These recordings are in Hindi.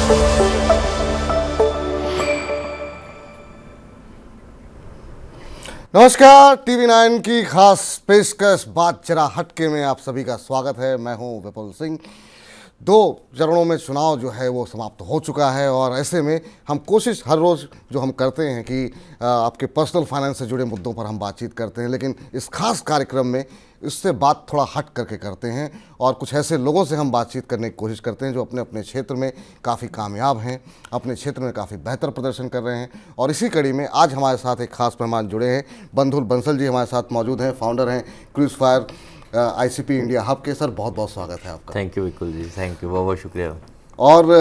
नमस्कार, TV9 की खास पेशकश बात जरा हटके में आप सभी का स्वागत है। मैं हूं विपुल सिंह। 2 चरणों में चुनाव जो है वो समाप्त हो चुका है और ऐसे में हम कोशिश हर रोज़ जो हम करते हैं कि आपके पर्सनल फाइनेंस से जुड़े मुद्दों पर हम बातचीत करते हैं, लेकिन इस खास कार्यक्रम में इससे बात थोड़ा हट करके करते हैं और कुछ ऐसे लोगों से हम बातचीत करने की कोशिश करते हैं जो अपने अपने क्षेत्र में काफ़ी कामयाब हैं, अपने क्षेत्र में काफ़ी बेहतर प्रदर्शन कर रहे हैं। और इसी कड़ी में आज हमारे साथ एक खास मेहमान जुड़े हैं। बंधुल बंसल जी हमारे साथ मौजूद हैं, फाउंडर हैं क्रूजफायर ICP इंडिया हब के। सर, बहुत बहुत स्वागत है आपका। Thank you Vikul ji, thank you, बहुत बहुत शुक्रिया। और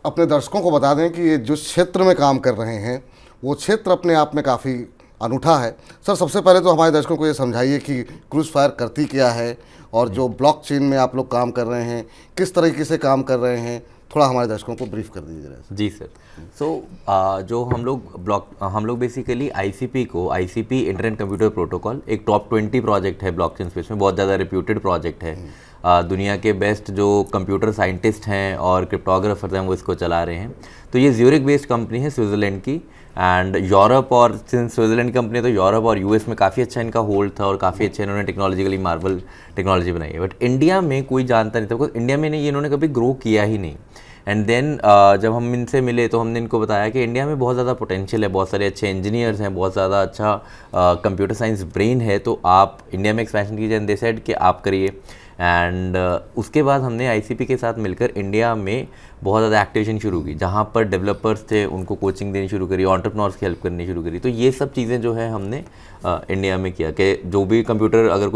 अपने दर्शकों को बता दें कि ये जो क्षेत्र में काम कर रहे हैं वो क्षेत्र अपने आप में काफ़ी अनूठा है। सर, सबसे पहले तो हमारे दर्शकों को ये समझाइए कि क्रूजफायर करती क्या है और जो ब्लॉकचेन में आप लोग काम कर रहे हैं किस तरीके से काम कर रहे हैं, थोड़ा हमारे दर्शकों को ब्रीफ कर दीजिए जरा। जी सर। जो हम लोग basically ICP internet computer protocol एक टॉप 20 प्रोजेक्ट है ब्लॉकचेन स्पेस में, बहुत ज़्यादा रिप्यूटेड प्रोजेक्ट है। दुनिया के बेस्ट जो कंप्यूटर साइंटिस्ट हैं और क्रिप्टोग्राफर्स हैं वो इसको चला रहे हैं। तो ये ज्यूरिक बेस्ड कंपनी है स्विट्ज़रलैंड की, एंड यूरोप और स्विट्ज़रलैंड कंपनी तो यूरोप और US में काफ़ी अच्छा इनका होल्ड था और काफ़ी अच्छे इन्होंने टेक्नोलॉजिकली मार्वल टेक्नोलॉजी बनाई है। बट इंडिया में कोई जानता नहीं था, बिकॉज इंडिया में नहीं, इन्होंने कभी ग्रो किया ही नहीं। एंड देन जब हम इनसे मिले तो हमने इनको बताया कि इंडिया में बहुत ज़्यादा पोटेंशियल है, बहुत सारे अच्छे इंजीनियर्स हैं, बहुत ज़्यादा अच्छा कंप्यूटर साइंस ब्रेन है, तो आप इंडिया में एक्सपेंशन कीजिए। एंड दे सेड कि आप करिए। एंड उसके बाद हमने ICP के साथ मिलकर इंडिया में बहुत ज़्यादा एक्टिवेशन शुरू की, जहाँ पर डेवलपर्स थे उनको कोचिंग देनी शुरू करी, एंटरप्रेन्योर्स की हेल्प करनी शुरू करी। तो ये सब चीज़ें जो है हमने इंडिया में किया कि जो भी कंप्यूटर, अगर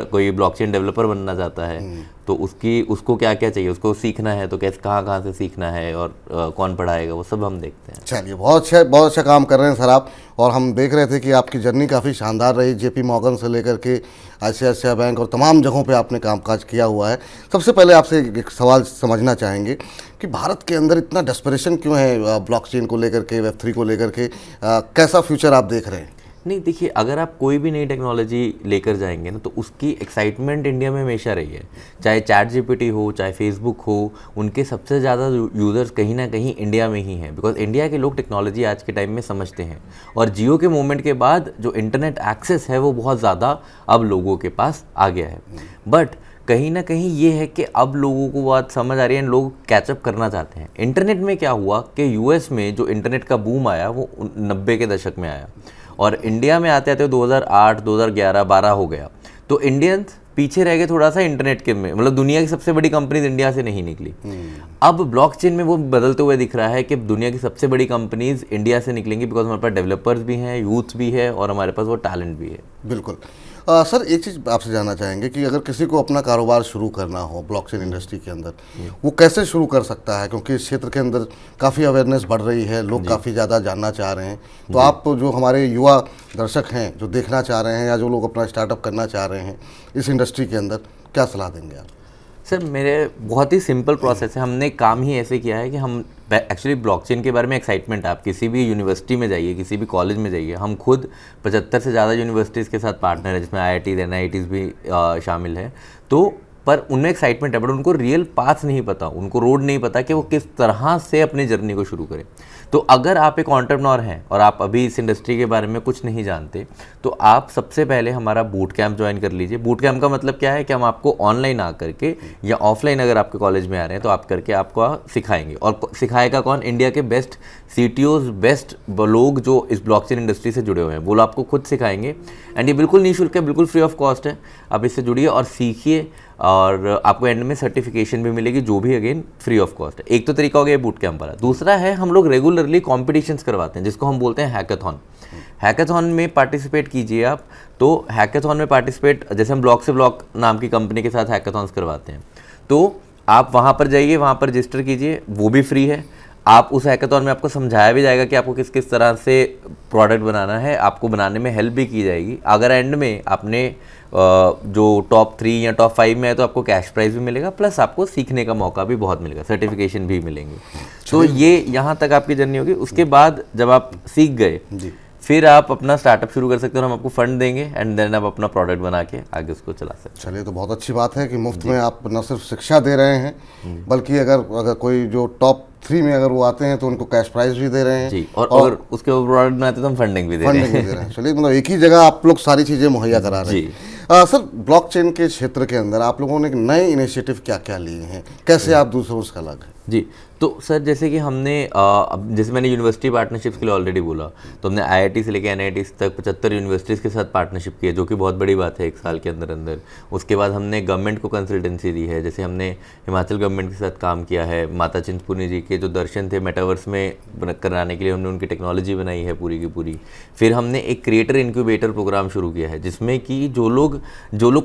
कोई ब्लॉकचेन डेवलपर बनना चाहता है तो उसको क्या क्या चाहिए, उसको सीखना है तो कैसे कहाँ से सीखना है और कौन पढ़ाएगा, वो सब हम देखते हैं। चलिए, बहुत अच्छा काम कर रहे हैं सर आप। और हम देख रहे थे कि आपकी जर्नी काफ़ी शानदार रही, JP मॉर्गन से लेकर के ICICI बैंक और तमाम जगहों पे आपने कामकाज किया हुआ है। सबसे पहले आपसे एक सवाल समझना चाहेंगे कि भारत के अंदर इतना डेस्परेशन क्यों है ब्लॉकचेन को लेकर के, Web3 को लेकर के, कैसा फ्यूचर आप देख रहे हैं? नहीं, देखिए, अगर आप कोई भी नई टेक्नोलॉजी लेकर जाएंगे ना तो उसकी एक्साइटमेंट इंडिया में हमेशा रही है। चाहे ChatGPT हो, चाहे फेसबुक हो, उनके सबसे ज़्यादा यूज़र्स कहीं ना कहीं इंडिया में ही हैं, बिकॉज इंडिया के लोग टेक्नोलॉजी आज के टाइम में समझते हैं। और जियो के मूवमेंट के बाद जो इंटरनेट एक्सेस है वो बहुत ज़्यादा अब लोगों के पास आ गया है। बट कहीं ना कहीं ये है कि अब लोगों को बात समझ आ रही है, लोग कैचअप करना चाहते हैं। इंटरनेट में क्या हुआ कि US में जो इंटरनेट का बूम आया वो 90 के दशक में आया और इंडिया में आते आते 2008, 2011, 12 हो गया। तो इंडियंस पीछे रह गए थोड़ा सा इंटरनेट के में, मतलब दुनिया की सबसे बड़ी कंपनीज इंडिया से नहीं निकली। अब ब्लॉकचेन में वो बदलते हुए दिख रहा है कि दुनिया की सबसे बड़ी कंपनीज इंडिया से निकलेंगी, बिकॉज हमारे पास डेवलपर्स भी हैं, यूथ भी है और हमारे पास वो टैलेंट भी है। बिल्कुल। सर, एक चीज़ आपसे जानना चाहेंगे कि अगर किसी को अपना कारोबार शुरू करना हो ब्लॉकचेन इंडस्ट्री के अंदर, वो कैसे शुरू कर सकता है? क्योंकि इस क्षेत्र के अंदर काफ़ी अवेयरनेस बढ़ रही है, लोग काफ़ी ज़्यादा जानना चाह रहे हैं। तो आप जो हमारे युवा दर्शक हैं जो देखना चाह रहे हैं या जो लोग अपना स्टार्टअप करना चाह रहे हैं इस इंडस्ट्री के अंदर, क्या सलाह देंगे आप? सर, मेरे बहुत ही सिंपल प्रोसेस है। हमने काम ही ऐसे किया है कि हम एक्चुअली ब्लॉकचेन के बारे में एक्साइटमेंट, आप किसी भी यूनिवर्सिटी में जाइए, किसी भी कॉलेज में जाइए, हम खुद 75 से ज़्यादा यूनिवर्सिटीज़ के साथ पार्टनर है, जिसमें IITs NITs भी शामिल है। तो पर उनमें एक्साइटमेंट है, बट उनको रियल पाथ नहीं पता, उनको रोड नहीं पता कि वो किस तरह से अपनी जर्नी को शुरू करें। तो अगर आप एक एंटरप्रेन्योर हैं और आप अभी इस इंडस्ट्री के बारे में कुछ नहीं जानते, तो आप सबसे पहले हमारा बूट कैंप ज्वाइन कर लीजिए। बूट कैंप का मतलब क्या है कि हम आपको ऑनलाइन आ करके या ऑफलाइन, अगर आपके कॉलेज में आ रहे हैं तो आप करके आपको सिखाएंगे। और सिखाएगा कौन? इंडिया के बेस्ट CTOs, बेस्ट लोग जो इस ब्लॉकचेन इंडस्ट्री से जुड़े हुए हैं, वो आपको खुद सिखाएंगे। एंड ये बिल्कुल निःशुल्क है, बिल्कुल फ्री ऑफ कॉस्ट है। आप इससे जुड़िए और सीखिए और आपको एंड में सर्टिफिकेशन भी मिलेगी, जो भी अगेन फ्री ऑफ कॉस्ट है। एक तो तरीका हो गया बूट कैंप वाला। दूसरा है, हम लोग रेगुलरली कॉम्पिटिशन्स करवाते हैं, जिसको हम बोलते हैं हैकाथॉन। हैकाथॉन में पार्टिसिपेट कीजिए आप। तो हैकाथॉन में पार्टिसिपेट, जैसे हम ब्लॉक से ब्लॉक नाम की कंपनी के साथ हैकाथॉन्स करवाते हैं, तो आप वहाँ पर जाइए, वहाँ पर रजिस्टर कीजिए, वो भी फ्री है। आप उस हैकाथॉन में आपको समझाया भी जाएगा कि आपको किस किस तरह से प्रोडक्ट बनाना है, आपको बनाने में हेल्प भी की जाएगी। अगर एंड में आपने जो टॉप 3 या टॉप 5 में है तो आपको कैश प्राइज भी मिलेगा, प्लस आपको सीखने का मौका भी बहुत मिलेगा, सर्टिफिकेशन भी मिलेंगे। तो ये यहाँ तक आपकी जर्नी होगी। उसके बाद जब आप सीख गए, फिर आप अपना स्टार्टअप शुरू कर सकते हो, हम आपको फंड देंगे एंड देन आप अपना प्रोडक्ट बना के आगे उसको चला सकते हैं। चलिए, तो बहुत अच्छी बात है कि मुफ्त में आप न सिर्फ शिक्षा दे रहे हैं, बल्कि अगर कोई जो टॉप 3 में अगर वो आते हैं तो उनको कैश प्राइज भी दे रहे हैं जी, और अगर उसके ऊपर प्रोडक्ट बनाते तो हम फंडिंग भी दे रहे फंडिंग भी दे रहे हैं। चलिए, मतलब एक ही जगह आप लोग सारी चीज़ें मुहैया करा रहे जी। हैं। सर, ब्लॉकचेन के क्षेत्र के अंदर आप लोगों ने नए इनिशिएटिव क्या क्या लिए हैं, कैसे आप दूसरों से अलग हैं? जी, तो सर जैसे कि हमने अब जैसे मैंने यूनिवर्सिटी पार्टनरशिप्स के लिए ऑलरेडी बोला, तो हमने आईआईटी से लेकर एनआईटी तक 75 यूनिवर्सिटीज़ के साथ पार्टनरशिप की है, जो कि बहुत बड़ी बात है 1 साल के अंदर अंदर। उसके बाद हमने गवर्नमेंट को कंसल्टेंसी दी है, जैसे हमने हिमाचल गवर्नमेंट के साथ काम किया है। माता चिंतपूर्णी जी के जो दर्शन थे मेटावर्स में कराने के लिए हमने उनकी टेक्नोलॉजी बनाई है पूरी की पूरी। फिर हमने एक क्रिएटर इंक्यूबेटर प्रोग्राम शुरू किया है, जिसमें कि जो लोग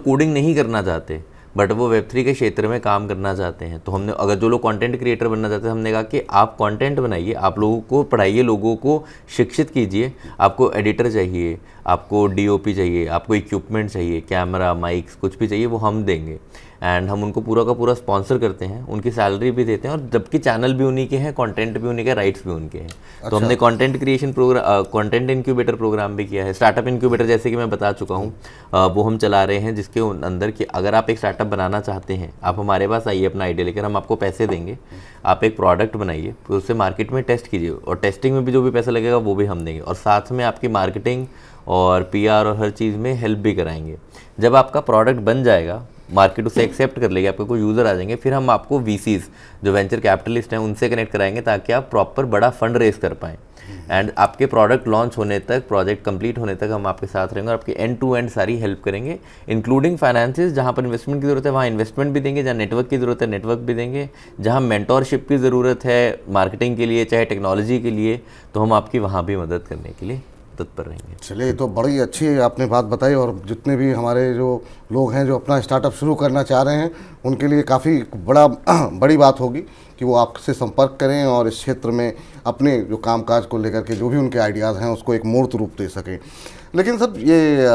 कोडिंग नहीं करना चाहते बट वो वेब3 के क्षेत्र में काम करना चाहते हैं, तो हमने अगर जो लोग कंटेंट क्रिएटर बनना चाहते हैं, हमने कहा कि आप कंटेंट बनाइए, आप लोगों को पढ़ाइए, लोगों को शिक्षित कीजिए। आपको एडिटर चाहिए, आपको डीओपी चाहिए, आपको इक्विपमेंट चाहिए, कैमरा, माइक्स, कुछ भी चाहिए वो हम देंगे। एंड हम उनको पूरा का पूरा स्पॉन्सर करते हैं, उनकी सैलरी भी देते हैं, और जबकि चैनल भी उन्हीं के हैं, कंटेंट भी उन्हीं के, राइट्स भी उनके हैं। तो हमने content creation programme, content incubator programme भी किया है। स्टार्टअप इंक्यूबेटर जैसे कि मैं बता चुका हूँ, वो हम चला रहे हैं, जिसके अंदर कि अगर आप एक स्टार्टअप बनाना चाहते हैं, आप हमारे पास आइए अपना आइडिया लेकर, हम आपको पैसे देंगे, आप एक प्रोडक्ट बनाइए, फिर उससे मार्केट में टेस्ट कीजिए, और टेस्टिंग में भी जो भी पैसा लगेगा वो भी हम देंगे, और साथ में आपकी मार्केटिंग और पीआर और हर चीज़ में हेल्प भी कराएंगे। जब आपका प्रोडक्ट बन जाएगा, मार्केट उसे एक्सेप्ट कर लेगी, आपके कोई यूज़र आ जाएंगे, फिर हम आपको वीसीज जो वेंचर कैपिटलिस्ट हैं उनसे कनेक्ट कराएंगे, ताकि आप प्रॉपर बड़ा फंड रेज कर पाएँ। एंड आपके प्रोडक्ट लॉन्च होने तक, प्रोजेक्ट कंप्लीट होने तक हम आपके साथ रहेंगे, और आपकी एंड टू एंड सारी हेल्प करेंगे, इंक्लूडिंग फाइनेंसेस। जहाँ पर इन्वेस्टमेंट की ज़रूरत है वहाँ इन्वेस्टमेंट भी देंगे, जहाँ नेटवर्क की ज़रूरत है नेटवर्क भी देंगे, जहाँ मेंटोरशिप की ज़रूरत है मार्केटिंग के लिए, चाहे टेक्नोलॉजी के लिए, तो हम आपकी वहाँ भी मदद करने के लिए तत्पर रहेंगे। चलिए, तो बड़ी अच्छी आपने बात बताई, और जितने भी हमारे जो लोग हैं जो अपना स्टार्टअप शुरू करना चाह रहे हैं, उनके लिए काफ़ी बड़ी बात होगी कि वो आपसे संपर्क करें और इस क्षेत्र में अपने जो कामकाज को लेकर के जो भी उनके आइडियाज़ हैं उसको एक मूर्त रूप दे सकें। लेकिन सर, ये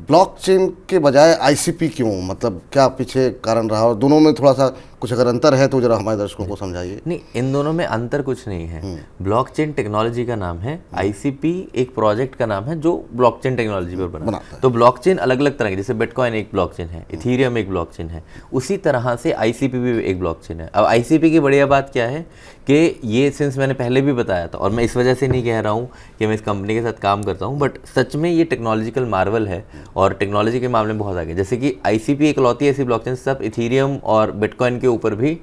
ब्लॉकचेन के बजाय आईसीपी क्यों, मतलब क्या पीछे कारण रहा, और दोनों में थोड़ा सा कुछ अगर अंतर है तो जरा हमारे दर्शकों को समझाइए। नहीं, इन दोनों में अंतर कुछ नहीं है। ब्लॉकचेन टेक्नोलॉजी का नाम है, आईसीपी एक प्रोजेक्ट का नाम है जो ब्लॉकचेन टेक्नोलॉजी पर बना है। तो ब्लॉकचेन अलग अलग तरह के, जैसे बिटकॉइन एक ब्लॉकचेन है, इथेरियम एक ब्लॉकचेन है, उसी तरह से आईसीपी भी एक ब्लॉकचेन है। अब आईसीपी की बढ़िया बात क्या है कि ये, सिंस मैंने पहले भी बताया था, और मैं इस वजह से नहीं कह रहा हूँ कि मैं इस कंपनी के साथ काम करता हूँ, बट सच में ये टेक्नोलॉजिकल मार्वल है और टेक्नोलॉजी के मामले में बहुत आगे। जैसे कि आईसीपी इकलौती ऐसी ब्लॉकचेन, सब इथेरियम और बिटकॉइन के ऊपर भी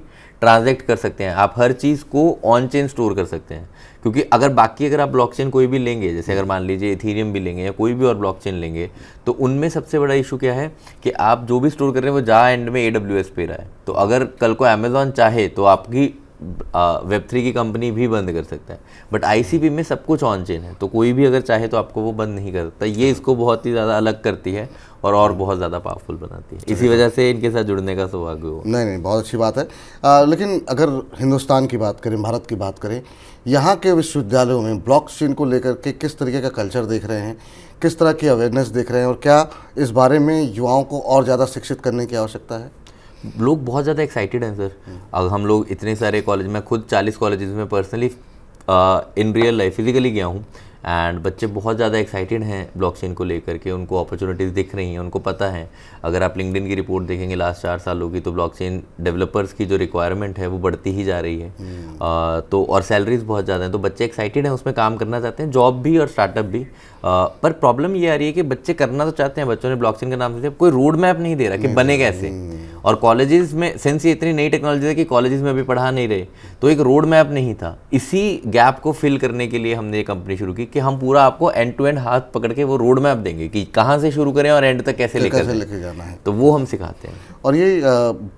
ट्रांजैक्ट कर सकते हैं, आप हर चीज़ को ऑन चेन स्टोर कर सकते हैं। क्योंकि अगर आप ब्लॉकचेन कोई भी लेंगे, जैसे अगर मान लीजिए इथेरियम भी लेंगे या कोई भी और ब्लॉकचेन लेंगे, तो उनमें सबसे बड़ा इशू क्या है कि आप जो भी स्टोर कर रहे हैं वो जा एंड में AWS पे रहा है। तो अगर कल को अमेजॉन चाहे तो आपकी वेब3 की कंपनी भी बंद कर सकता है, बट आईसीपी में सब कुछ ऑन चेन है, तो कोई भी अगर चाहे तो आपको वो बंद नहीं कर सकता। ये इसको बहुत ही ज़्यादा अलग करती है और बहुत ज़्यादा पावरफुल बनाती है। इसी वजह से इनके साथ जुड़ने का सौभाग्य हुआ। नहीं, बहुत अच्छी बात है। लेकिन अगर हिंदुस्तान की बात करें, भारत की बात करें, यहाँ के विश्वविद्यालयों में ब्लॉकचेन को लेकर के किस तरीके का कल्चर देख रहे हैं, किस तरह की अवेयरनेस देख रहे हैं, और क्या इस बारे में युवाओं को और ज़्यादा शिक्षित करने की आवश्यकता है? लोग बहुत ज़्यादा एक्साइटेड हैं सर। अब हम लोग इतने सारे कॉलेज, मैं खुद 40 कॉलेजेस में personally in real life physically गया हूँ, एंड बच्चे बहुत ज़्यादा एक्साइटेड हैं ब्लॉकचेन को लेकर के, उनको अपॉर्चुनिटीज़ दिख रही हैं, उनको पता है। अगर आप लिंक्डइन की रिपोर्ट देखेंगे लास्ट 4 सालों की, तो ब्लॉकचेन डेवलपर्स की जो रिक्वायरमेंट है वो बढ़ती ही जा रही है। तो और सैलरीज बहुत ज़्यादा हैं, तो बच्चे एक्साइटेड हैं, उसमें काम करना चाहते हैं, जॉब भी और स्टार्टअप भी। पर प्रॉब्लम ये आ रही है कि बच्चे करना तो चाहते हैं, बच्चों ने ब्लॉकचेन का नाम दिया, कोई रोड मैप नहीं दे रहा कि बने कैसे। और कॉलेजेस में, सिंस ये इतनी नई टेक्नोलॉजी है कि कॉलेजेस में अभी पढ़ा नहीं रहे, तो एक रोड मैप नहीं था। इसी गैप को फिल करने के लिए हमने ये कंपनी शुरू की कि हम पूरा आपको एंड टू एंड हाथ पकड़ के वो रोड मैप देंगे कि कहाँ से शुरू करें और एंड तक कैसे लेकर जाना है, तो वो हम सिखाते हैं। और ये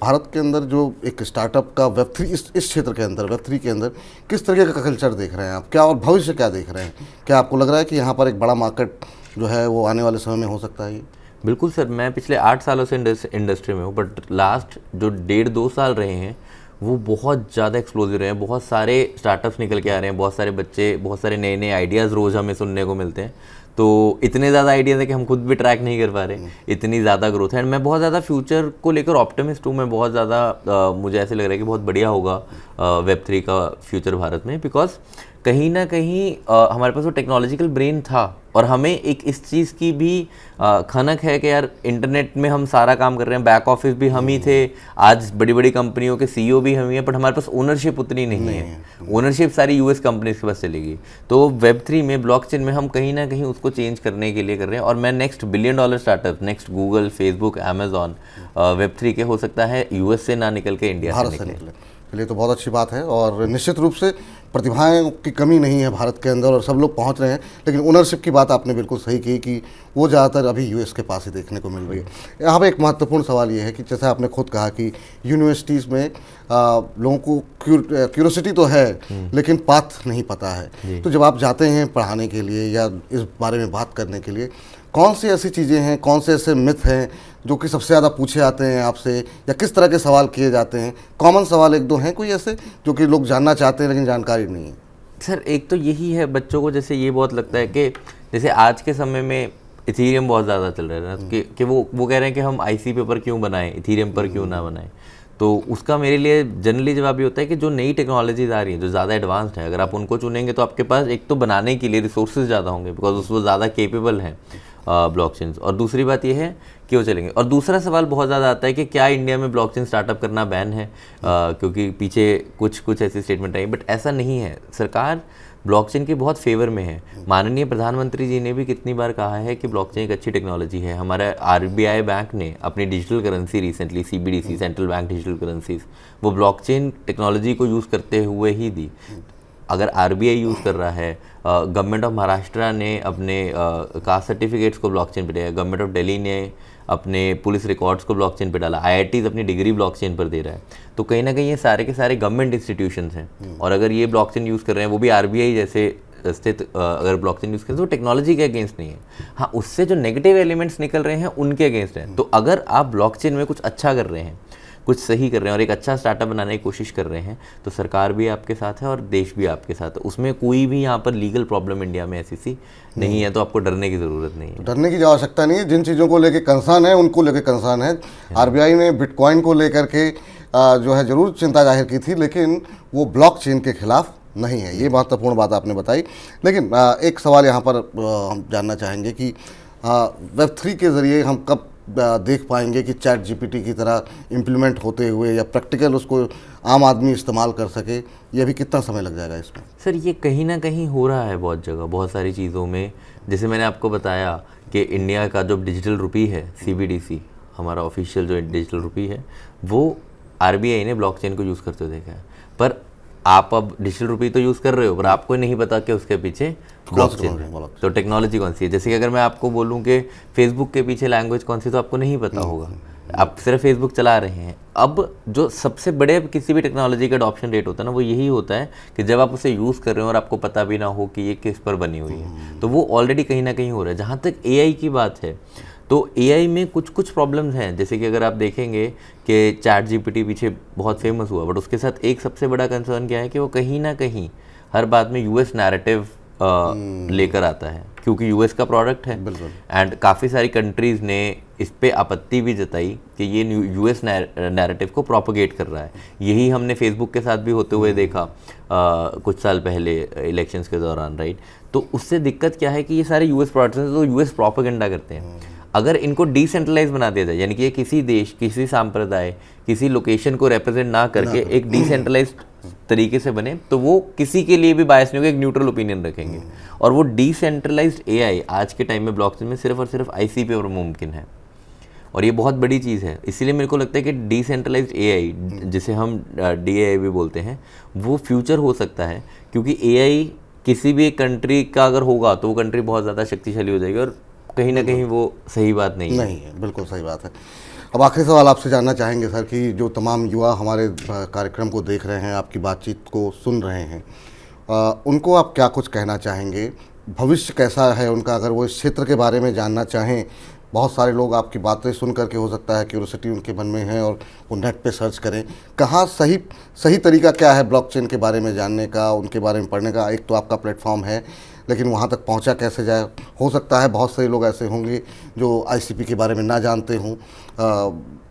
भारत के अंदर जो एक स्टार्टअप का वेब3, इस क्षेत्र के अंदर वेब3 के अंदर किस तरीके का कल्चर देख रहे हैं आप, क्या और भविष्य क्या देख रहे हैं? क्या आपको लग रहा है कि यहाँ पर एक बड़ा मार्केट जो है वो आने वाले समय में हो सकता है? बिल्कुल सर, मैं पिछले 8 सालों से इंडस्ट्री में हूँ, बट लास्ट जो 1.5-2 साल रहे हैं वो बहुत ज़्यादा एक्सप्लोसिव रहे हैं। बहुत सारे स्टार्टअप्स निकल के आ रहे हैं, बहुत सारे बच्चे, बहुत सारे नए नए आइडियाज़ रोज़ हमें सुनने को मिलते हैं। तो इतने ज़्यादा आइडियाज़ है कि हम खुद भी ट्रैक नहीं कर पा रहे, इतनी ज़्यादा ग्रोथ है। एंड मैं बहुत ज़्यादा फ्यूचर को लेकर ऑप्टिमिस्ट हूँ। मैं बहुत ज़्यादा मुझे ऐसे लग रहा है कि बहुत बढ़िया होगा Web3 का फ्यूचर भारत में, बिकॉज कहीं ना कहीं हमारे पास वो टेक्नोलॉजिकल ब्रेन था और हमें एक इस चीज़ की भी खनक है कि यार इंटरनेट में हम सारा काम कर रहे हैं, बैक ऑफिस भी हम ही थे, आज बड़ी बड़ी कंपनियों के सीईओ भी हम ही हैं, बट हमारे पास ओनरशिप उतनी नहीं है। ओनरशिप सारी यूएस कंपनीज के पास चलेगी। तो वेब3 में, ब्लॉकचेन में हम कहीं ना कहीं उसको चेंज करने के लिए कर रहे हैं। और मैं next $1 billion startup, next Google, Facebook, Amazon Web3 के हो सकता है यूएस से ना निकल के इंडिया से निकले। चलिए, तो बहुत अच्छी बात है। और निश्चित रूप से प्रतिभाएं की कमी नहीं है भारत के अंदर और सब लोग पहुंच रहे हैं, लेकिन ओनरशिप की बात आपने बिल्कुल सही की कि वो ज़्यादातर अभी यूएस के पास ही देखने को मिल रही है। यहाँ पे एक महत्वपूर्ण सवाल ये है कि जैसे आपने खुद कहा कि यूनिवर्सिटीज़ में लोगों को क्यूरोसिटी तो है लेकिन पाथ नहीं पता है। तो जब आप जाते हैं पढ़ाने के लिए या इस बारे में बात करने के लिए, कौन सी ऐसी चीज़ें हैं, कौन से ऐसे मिथ हैं जो कि सबसे ज़्यादा पूछे जाते हैं आपसे, या किस तरह के सवाल किए जाते हैं? कॉमन सवाल एक दो हैं कोई ऐसे जो कि लोग जानना चाहते हैं लेकिन जानकारी नहीं है? सर, एक तो यही है, बच्चों को जैसे ये बहुत लगता है कि जैसे आज के समय में इथीरियम बहुत ज़्यादा चल रहा है ना, कि वो कह रहे हैं कि हम आईसी पेपर क्यों बनाएं, इथीरियम पर क्यों ना बनाएं। तो उसका मेरे लिए जनरली जवाब ये होता है कि जो नई टेक्नोलॉजीज आ रही हैं, जो ज़्यादा एडवांस्ड है, अगर आप उनको चुनेंगे तो आपके पास एक तो बनाने के लिए रिसोर्सेज ज़्यादा होंगे, बिकॉज वो ज़्यादा केपेबल हैं ब्लॉकचेन्स। और दूसरी बात ये है कि वो चलेंगे। और दूसरा सवाल बहुत ज़्यादा आता है कि क्या इंडिया में ब्लॉकचेन स्टार्टअप करना बैन है, क्योंकि पीछे कुछ ऐसी स्टेटमेंट आई, बट ऐसा नहीं है। सरकार ब्लॉकचेन के बहुत फेवर में है। माननीय प्रधानमंत्री जी ने भी कितनी बार कहा है कि ब्लॉकचेन एक अच्छी टेक्नोलॉजी है। हमारा आरबीआई बैंक ने अपनी digital currency recently, CBDC, central bank digital currencies, वो ब्लॉकचेन टेक्नोलॉजी को यूज़ करते हुए ही दी। अगर आरबीआई यूज़ कर रहा है, गवर्नमेंट ऑफ महाराष्ट्र ने अपने कास्ट सर्टिफिकेट्स को ब्लॉकचेन पे दिया, गवर्नमेंट ऑफ दिल्ली ने अपने पुलिस रिकॉर्ड्स को ब्लॉकचेन पे डाला, आईआईटीज़ अपनी डिग्री ब्लॉकचेन पर दे रहा है। तो कहीं ना कहीं ये सारे के सारे गवर्नमेंट इंस्टीट्यूशंस हैं, और अगर ये ब्लॉकचेन यूज़ कर रहे हैं, वो भी आरबीआई जैसे स्थित अगर ब्लॉकचेन यूज़ करें, तो टेक्नोलॉजी के अगेंस्ट नहीं है। हाँ, उससे जो नेगेटिव एलिमेंट्स निकल रहे हैं उनके अगेंस्ट हैं। तो अगर आप ब्लॉकचेन में कुछ अच्छा कर रहे हैं, कुछ सही कर रहे हैं और एक अच्छा स्टार्टअप बनाने की कोशिश कर रहे हैं, तो सरकार भी आपके साथ है और देश भी आपके साथ है। उसमें कोई भी यहाँ पर लीगल प्रॉब्लम इंडिया में ऐसी सी नहीं है, तो आपको डरने की ज़रूरत नहीं है। डरने की आवश्यकता नहीं है। जिन चीज़ों को लेके कंसर्न है उनको लेके कंसर्न है। आरबीआई ने बिटकॉइन को लेकर के जो है ज़रूर चिंता जाहिर की थी, लेकिन वो ब्लॉकचेन के खिलाफ नहीं है। ये महत्वपूर्ण बात आपने बताई। लेकिन एक सवाल यहाँ पर हम जानना चाहेंगे कि वेब3 के ज़रिए हम कब देख पाएंगे कि चैट जीपीटी की तरह इम्प्लीमेंट होते हुए या प्रैक्टिकल उसको आम आदमी इस्तेमाल कर सके? ये अभी कितना समय लग जाएगा इसमें? सर, ये कहीं ना कहीं हो रहा है बहुत जगह, बहुत सारी चीज़ों में। जैसे मैंने आपको बताया कि इंडिया का जो डिजिटल रुपी है, सीबीडीसी, हमारा ऑफिशियल जो डिजिटल रुपी है, वो आरबीआई ने ब्लॉकचेन को यूज़ करते देखा है। पर आप अब डिजिटल रुपी तो यूज़ कर रहे हो, पर आपको नहीं पता कि उसके पीछे ब्लॉकचेन है। तो टेक्नोलॉजी कौन सी है? जैसे कि अगर मैं आपको बोलूं कि फेसबुक के पीछे लैंग्वेज कौन सी, तो आपको नहीं पता होगा, आप सिर्फ फेसबुक चला रहे हैं। अब जो सबसे बड़े किसी भी टेक्नोलॉजी का अडॉप्शन रेट होता है ना, वो यही होता है कि जब आप उसे यूज़ कर रहे हो और आपको पता भी ना हो कि ये किस पर बनी हुई है। तो वो ऑलरेडी कहीं ना कहीं हो रहा है। जहाँ तक एआई की बात है, तो एआई में कुछ प्रॉब्लम्स हैं। जैसे कि अगर आप देखेंगे कि चैट जीपीटी पीछे बहुत फेमस हुआ, बट उसके साथ एक सबसे बड़ा कंसर्न क्या है कि वो कहीं ना कहीं हर बात में यूएस नैरेटिव लेकर आता है, क्योंकि यूएस का प्रोडक्ट है। एंड काफ़ी सारी कंट्रीज़ ने इस पे आपत्ति भी जताई कि ये यूएस नैरेटिव को प्रोपोगेट कर रहा है। यही हमने फेसबुक के साथ भी होते हुए देखा कुछ साल पहले इलेक्शंस के दौरान, राइट। तो उससे दिक्कत क्या है कि ये सारे यूएस प्रोडक्ट्स हैं, तो यूएस प्रोपेगेंडा करते हैं। अगर इनको डिसेंट्रलाइज बना दिया जाए, यानी कि ये किसी देश, किसी सांप्रदाय, किसी लोकेशन को रिप्रेजेंट ना करके एक डिसेंट्रलाइज्ड तरीके से बने, तो वो किसी के लिए भी बायस नहीं होगा, एक न्यूट्रल ओपिनियन रखेंगे। और वो डिसेंट्रलाइज्ड एआई आज के टाइम में ब्लॉकचेन में सिर्फ और सिर्फ आईसी पे और मुमकिन है, और ये बहुत बड़ी चीज़ है। इसीलिए मेरे को लगता है कि डिसेंट्रलाइज्ड एआई, जिसे हम डीएआई भी बोलते हैं, वो फ्यूचर हो सकता है। क्योंकि एआई किसी भी एक कंट्री का अगर होगा तो वो कंट्री बहुत ज़्यादा शक्तिशाली हो जाएगी, और कहीं ना कहीं वो सही बात नहीं है। बिल्कुल सही बात है। अब आखिरी सवाल आपसे जानना चाहेंगे सर कि जो तमाम युवा हमारे कार्यक्रम को देख रहे हैं, आपकी बातचीत को सुन रहे हैं, उनको आप क्या कुछ कहना चाहेंगे? भविष्य कैसा है उनका, अगर वो इस क्षेत्र के बारे में जानना चाहें? बहुत सारे लोग आपकी बातें सुन करके हो सकता है क्यूरियोसिटी उनके मन में है और वो नेट पे सर्च करें। कहाँ सही तरीका क्या है ब्लॉकचेन के बारे में जानने का, उनके बारे में पढ़ने का? एक तो आपका प्लेटफॉर्म है, लेकिन वहाँ तक पहुँचा कैसे जाए? हो सकता है बहुत सारे लोग ऐसे होंगे जो आईसीपी के बारे में ना जानते हों,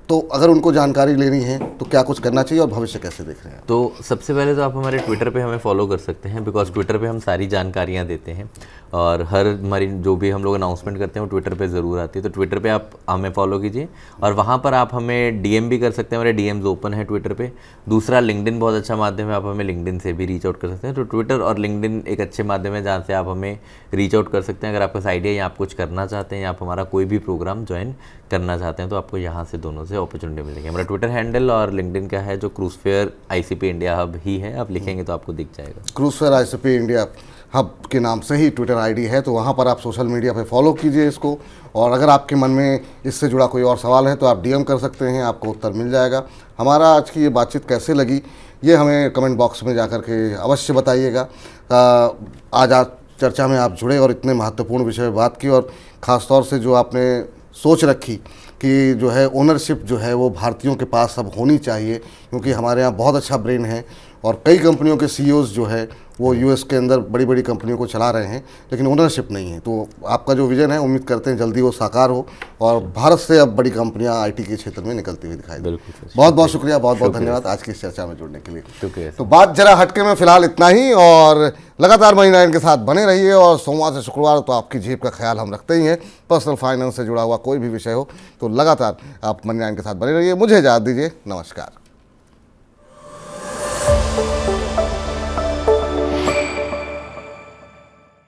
तो अगर उनको जानकारी लेनी है तो क्या कुछ करना चाहिए और भविष्य कैसे देख रहे हैं? तो सबसे पहले तो आप हमारे ट्विटर पे हमें फॉलो कर सकते हैं, बिकॉज ट्विटर पे हम सारी जानकारियाँ देते हैं और हर हमारी जो भी हम लोग अनाउंसमेंट करते हैं वो ट्विटर पे ज़रूर आती है। तो ट्विटर पे आप हमें फॉलो कीजिए और वहाँ पर आप हमें डीएम भी कर सकते हैं, हमारे डीएम्स ओपन है ट्विटर पे। दूसरा लिंक्डइन बहुत अच्छा माध्यम है, आप हमें लिंक्डइन से भी रीच आउट कर सकते हैं। तो ट्विटर और लिंक्डइन एक अच्छे माध्यम है जहाँ से आप हमें रीच आउट कर सकते हैं। अगर आपका आइडिया या आप कुछ करना चाहते हैं या आप हमारा कोई भी प्रोग्राम ज्वाइन करना चाहते हैं तो आपको यहाँ से दोनों से अपॉर्चुनिटी मिलेगी। हमारा ट्विटर हैंडल और लिंक्डइन का है जो cruise fair ICP India hub ही है, आप लिखेंगे तो आपको दिख जाएगा। Cruise fair ICP India hub के नाम से ही ट्विटर आईडी है, तो वहाँ पर आप सोशल मीडिया पे फॉलो कीजिए इसको। और अगर आपके मन में इससे जुड़ा कोई और सवाल है तो आप डीएम कर सकते हैं, आपको उत्तर मिल जाएगा। हमारा आज की ये बातचीत कैसे लगी ये हमें कमेंट बॉक्स में जाकर के अवश्य बताइएगा। आज चर्चा में आप जुड़े और इतने महत्वपूर्ण विषय पर बात की, और ख़ास तौर से जो आपने सोच रखी कि जो है ओनरशिप जो है वो भारतीयों के पास अब होनी चाहिए, क्योंकि हमारे यहाँ बहुत अच्छा ब्रेन है और कई कंपनियों के सीईओज जो है वो यूएस के अंदर बड़ी बड़ी कंपनियों को चला रहे हैं, लेकिन ओनरशिप नहीं है। तो आपका जो विजन है उम्मीद करते हैं जल्दी वो साकार हो और भारत से अब बड़ी कंपनियां आईटी के क्षेत्र में निकलती हुई दिखाई दें। बहुत बहुत शुक्रिया, बहुत बहुत धन्यवाद आज की इस चर्चा में जुड़ने के लिए। तो बात जरा हटके में फिलहाल इतना ही, और लगातार मनी 9 के साथ बने रहिए। और सोमवार से शुक्रवार तो आपकी जेब का ख्याल हम रखते ही हैं, पर्सनल फाइनेंस से जुड़ा हुआ कोई भी विषय हो तो लगातार आप मनी 9 के साथ बने रहिए। मुझे इजाज़त दीजिए, नमस्कार।